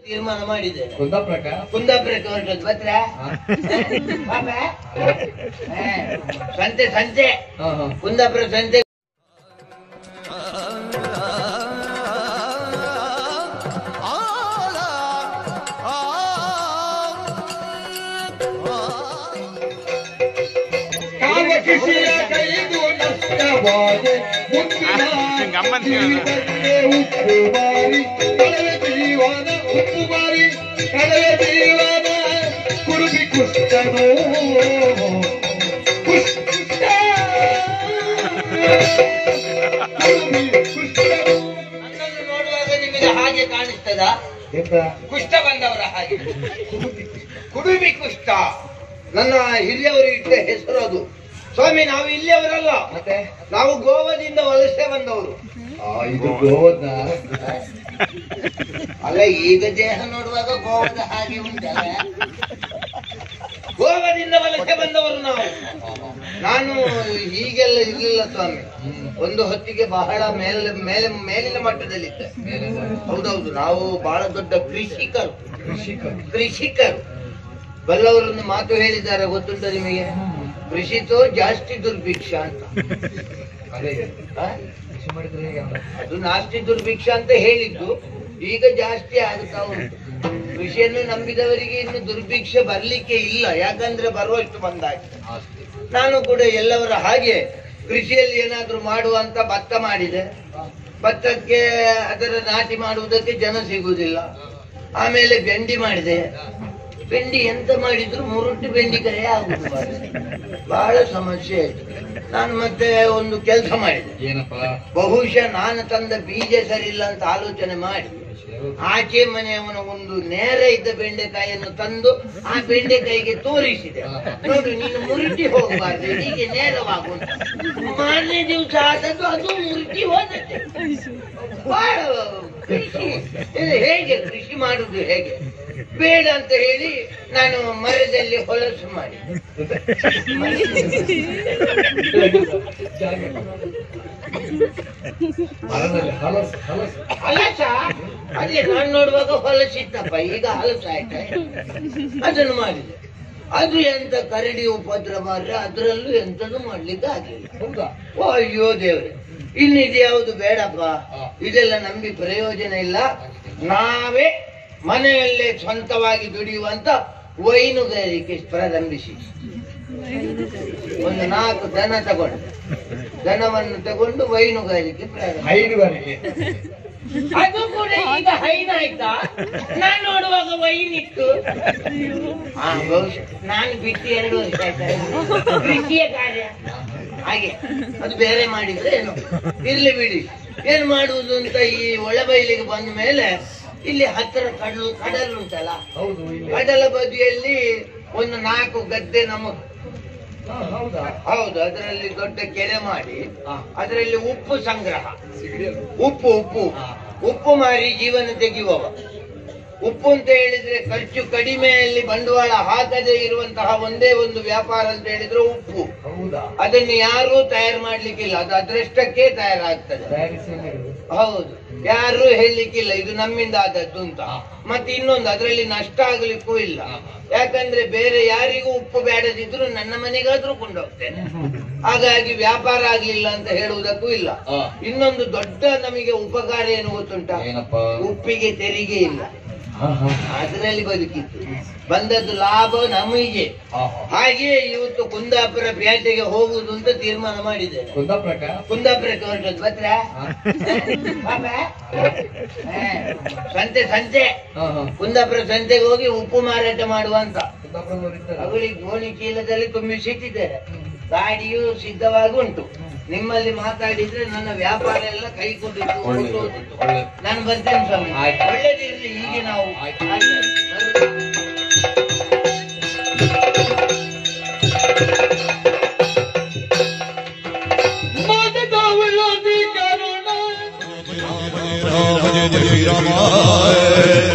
ತೀರ್ಮಾನ ಮಾಡಿದೆ. ಕುಂದಾಪುರಕ್ಕೆ ಹೊರಟದ್ದು ಬತ್ರ ಸಂತೆ ಸಂತೆ ಕುಂದಾಪುರ ಸಂತೆ. ನೋಡುವಾಗ ನಿಮಗೆ ಹಾಗೆ ಕಾಣಿಸ್ತದ? ಕುಷ್ಠ ಬಂದವರ ಹಾಗೆ. ಕುಡುಮಿ ಕುಷ್ಠ ನನ್ನ ಹಿರಿಯವರು ಇಟ್ಟ ಹೆಸರು ಅದು. ಸ್ವಾಮಿ, ನಾವು ಇಲ್ಲಿಯವರಲ್ಲ, ಮತ್ತೆ ನಾವು ಗೋವಾದಿಂದ ವಲಸೆ ಬಂದವರು. ಇದು ಗೋವದ ಅಲ್ಲ, ಈಗ ದೇಹ ನೋಡುವಾಗ ಗೋವಾದ ಹಾಗೆ ಉಂಟಲ್ಲ. ಗೋವಾದಿಂದ ವಲಸೆ ಬಂದವರು ನಾವು. ನಾನು ಹೀಗೆಲ್ಲ ಇರ್ಲಿಲ್ಲ ಸ್ವಾಮಿ. ಒಂದು ಹೊತ್ತಿಗೆ ಬಹಳ ಮೇಲಿನ ಮಟ್ಟದಲ್ಲಿದ್ದೆ. ಹೌದೌದು, ನಾವು ಬಹಳ ದೊಡ್ಡ ಕೃಷಿಕರು. ಬಲ್ಲವರೊಂದು ಮಾತು ಹೇಳಿದ್ದಾರೆ, ಗೊತ್ತುಂಟ ನಿಮಗೆ? ಕೃಷಿತೋ ಜಾಸ್ತಿ ದುರ್ಭಿಕ್ಷ ಅಂತ. ಅದು ನಾಸ್ತಿ ದುರ್ಭಿಕ್ಷ ಅಂತ ಹೇಳಿದ್ದು, ಈಗ ಜಾಸ್ತಿ ಆಗ್ತಾ ಉಂಟು. ಕೃಷಿಯನ್ನು ನಂಬಿದವರಿಗೆ ಇನ್ನು ದುರ್ಭಿಕ್ಷ ಬರ್ಲಿಕ್ಕೆ ಇಲ್ಲ, ಯಾಕಂದ್ರೆ ಬರುವಷ್ಟು ಬಂದಾಗಿ. ನಾನು ಕೂಡ ಎಲ್ಲವರ ಹಾಗೆ ಕೃಷಿಯಲ್ಲಿ ಏನಾದ್ರೂ ಮಾಡುವಂತ ಭತ್ತ ಮಾಡಿದೆ. ಭತ್ತಕ್ಕೆ ಅದರ ನಾಟಿ ಮಾಡುವುದಕ್ಕೆ ಜನ ಸಿಗುವುದಿಲ್ಲ. ಆಮೇಲೆ ಬೆಂಡಿ ಮಾಡಿದೆ. ಬೆಂಡಿ ಎಂತ ಮಾಡಿದ್ರು ಮುರುಟ್ಟು ಬೆಂಡಿಕಾಯಿ ಆಗುದು, ಬಹಳ ಸಮಸ್ಯೆ ಆಯ್ತು. ನಾನು ಮತ್ತೆ ಒಂದು ಕೆಲಸ ಮಾಡಿದೆ. ಬಹುಶಃ ನಾನು ತಂದ ಬೀಜ ಸರಿ ಇಲ್ಲ ಅಂತ ಆಲೋಚನೆ ಮಾಡಿ ಆಚೆ ಮನೆಯವನ ಒಂದು ನೇರ ಇದ್ದ ಬೆಂಡೆಕಾಯಿಯನ್ನು ತಂದು ಆ ಬೆಂಡೆಕಾಯಿಗೆ ತೋರಿಸಿದೆ. ನೋಡು, ನೀನು ಮುರುಟಿ ಹೋಗಬಾರ್ದು, ಹೀಗೆ ನೇರವಾಗುಂಟ. ಮಾರನೇ ದಿವಸ ಆದದ್ದು ಅದು ಮುರುಟಿ ಹೋದತ್ತೆ. ಬಹಳ ಹೇಗೆ ಕೃಷಿ ಮಾಡುದು ಹೇಗೆ ಬೇಡ ಅಂತ ಹೇಳಿ ನಾನು ಮರದಲ್ಲಿ ಹೊಲಸು ಮಾಡಿ ಹಲಸ ಅದೇ ನಾನು ನೋಡುವಾಗ ಹೊಲಸಿತ್ತಪ್ಪ, ಈಗ ಹಲಸ ಆಯ್ತಾ, ಅದನ್ನು ಮಾಡಿದೆ. ಅದು ಎಂತ ಕರಡಿ ಉಪದ್ರ ಮಾರ್ರೆ, ಅದರಲ್ಲೂ ಎಂತದು ಮಾಡ್ಲಿಕ್ಕೆ ಆಗ್ಲಿಲ್ಲ. ಓ ಅಯ್ಯೋ ದೇವ್ರೆ, ಇನ್ನಿದು ಯಾವುದು ಬೇಡಪ್ಪ, ಇದೆಲ್ಲ ನಂಬಿ ಪ್ರಯೋಜನ ಇಲ್ಲ. ನಾವೇ ಮನೆಯಲ್ಲೇ ಸ್ವಂತವಾಗಿ ದುಡಿಯುವಂತ ವೈನುಗಾರಿಕೆ ಪ್ರಾರಂಭಿಸಿ ಒಂದು 4 ದನ ದನವನ್ನು ತಗೊಂಡು ವೈನುಗಾರಿಕೆ ಹೈನುಗಾರಿಕೆ. ಅದು ಕೂಡ ಈಗ ಹೈನಾಯ್ತಾ? ನಾನು ನೋಡುವಾಗ ವೈನಿತ್ತು. ಬಹುಶಃ ನಾನು ಬಿಟ್ಟು 2 ವರ್ಷ ಆಯ್ತಾ ಕೃಷಿಯ ಕಾರ್ಯ. ಹಾಗೆ ಅದು ಬೇರೆ ಮಾಡಿದ್ರೆ ಏನು, ಇರ್ಲಿ ಬಿಡಿ. ಏನ್ ಮಾಡುವುದು ಅಂತ ಈ ಒಳಬೈಲಿಗೆ ಬಂದ ಮೇಲೆ ಇಲ್ಲಿ ಹತ್ತಿರ ಕಡಲು ಉಂಟಲ್ಲ, ಕಡಲ ಬದಿಯಲ್ಲಿ ಒಂದು 4 ಗದ್ದೆ ನಮ್ಮದು. ಹೌದು, ಅದರಲ್ಲಿ ದೊಡ್ಡ ಕೆರೆ ಮಾಡಿ ಅದರಲ್ಲಿ ಉಪ್ಪು ಸಂಗ್ರಹ, ಉಪ್ಪು ಮಾರಿ ಜೀವನ ತೆಗೆಯುವವ. ಉಪ್ಪು ಅಂತ ಹೇಳಿದ್ರೆ ಖರ್ಚು ಕಡಿಮೆಯಲ್ಲಿ ಬಂಡವಾಳ ಹಾಕದೇ ಇರುವಂತಹ ಒಂದೇ ಒಂದು ವ್ಯಾಪಾರ ಅಂತ ಹೇಳಿದ್ರೆ ಉಪ್ಪು. ಅದನ್ನು ಯಾರೂ ತಯಾರು ಮಾಡ್ಲಿಕ್ಕಿಲ್ಲ, ಅದು ಅದರಷ್ಟಕ್ಕೆ ತಯಾರಾಗ್ತದೆ. ಹೌದು, ಯಾರು ಹೇಳಲಿಕ್ಕಿಲ್ಲ ಇದು ನಮ್ಮಿಂದ ಆದದ್ದು ಅಂತ. ಮತ್ತೆ ಇನ್ನೊಂದು, ಅದರಲ್ಲಿ ನಷ್ಟ ಆಗ್ಲಿಕ್ಕೂ ಇಲ್ಲ. ಯಾಕಂದ್ರೆ ಬೇರೆ ಯಾರಿಗೂ ಉಪ್ಪು ಬೇಡದಿದ್ರು ನನ್ನ ಮನೆಗಾದ್ರೂ ಕೊಂಡೋಗ್ತೇನೆ. ಹಾಗಾಗಿ ವ್ಯಾಪಾರ ಆಗ್ಲಿಲ್ಲ ಅಂತ ಹೇಳುವುದಕ್ಕೂ ಇಲ್ಲ. ಇನ್ನೊಂದು ದೊಡ್ಡ ನಮಗೆ ಉಪಕಾರ ಏನು ಗೊತ್ತುಂಟ? ಉಪ್ಪಿಗೆ ತೆರಿಗೆ ಇಲ್ಲ, ಅದರಲ್ಲಿ ಬದುಕಿತ್ತು. ಬಂದದ್ದು ಲಾಭ ನಮಗೆ. ಹಾಗೆ ಇವತ್ತು ಕುಂದಾಪುರ ಪೇಟೆಗೆ ಹೋಗುದು ಅಂತ ತೀರ್ಮಾನ ಮಾಡಿದೆ. ಕುಂದಾಪುರಕ್ಕೆ ಹೊರಟದ್ದು ಬತ್ರ ಸಂತೆ ಕುಂದಾಪುರ ಸಂತೆಗೆ ಹೋಗಿ ಉಪ್ಪು ಮಾರಾಟ ಮಾಡುವಂತ. ಅವಳಿಗೆ ಗೋಣಿ ಚೀಲದಲ್ಲಿ ತುಂಬಿಸಿಟ್ಟಿದ್ದಾರೆ. ಗಾಡಿಯು ಸಿದ್ಧವಾಗಿ ಉಂಟು. ನಿಮ್ಮಲ್ಲಿ ಮಾತಾಡಿದ್ರೆ ನನ್ನ ವ್ಯಾಪಾರ ಎಲ್ಲ ಕೈಕೊಂಡಿತ್ತು. ನಾನು ಬರ್ತೇನೆ ಸ್ವಾಮಿ, ಒಳ್ಳೇದಿರ್ಲಿ. ಹೀಗೆ ನಾವು Ram